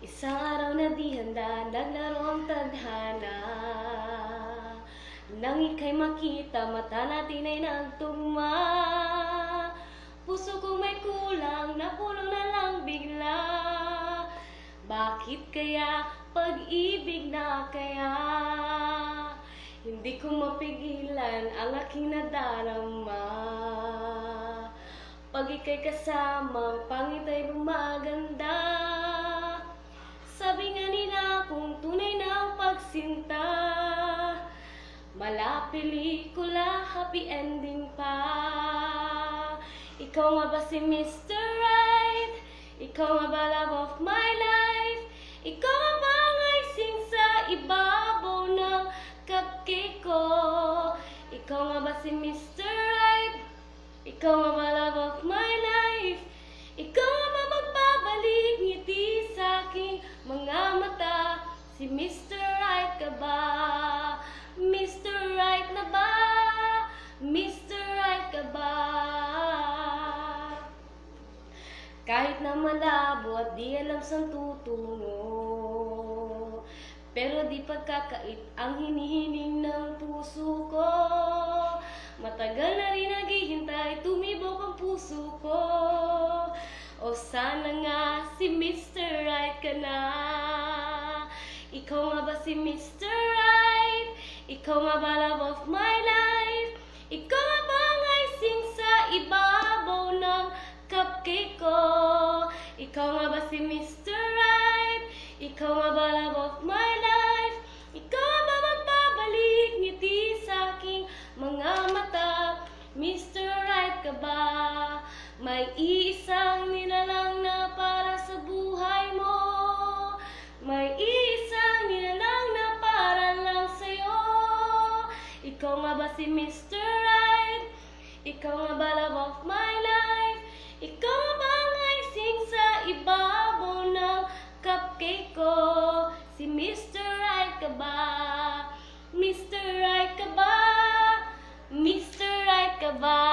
Isang araw na di handa, naglaro ang tadhana. Nang ika'y makita, mata natin ay nagtugma. Puso ko may kulang, napuno na lang bigla. Bakit kaya, pag-ibig na kaya? Hindi ko mapigilan ang aking nadarama. Pag ika'y kasama, pangit ay bumaganda. Sabi nga nila kung tunay na ang pagsinta, mala pelikula, happy ending pa. Ikaw nga ba si Mr. Right? Ikaw nga ba love of my life? Ikaw nga ba ang icing sa ibabaw ng cupcake ko? Ikaw nga ba si Mr. Right? Ikaw nga ba love of my life? Ikaw nga ba magbabalik ngiti sa aking mga mata? Si Mr. Right ka ba? Mr. Right na ba? Mr. Right ka ba? Kahit na malabo at di alam saan tutungo, pero di pagkakait ang hinihiling ng puso ko. Matagal na rin naghihintay, tumibok ang puso ko. O sana nga si Mr. Right ka na. Ikaw nga ba si Mr. Right? Ikaw nga ba love of my life? Ikaw nga ba ang icing sa ibabaw ng cupcake ko? Ikaw nga ba si Mr. Right? Ikaw nga ba love of my life? Ikaw nga ba magbabalik ngiti sa aking mga mata? Mr. Right ka ba? May iisang nilalang na para sa buhay mo. May iisang nilalang na para lang sa'yo. Ikaw nga ba si Mr. Right? Ikaw nga ba love of my life? Ikaw nga ba ang icing sa ibabaw ng cupcake ko? Si Mr. Right ka ba? Mr. Right ka ba? Mr. Right ka ba?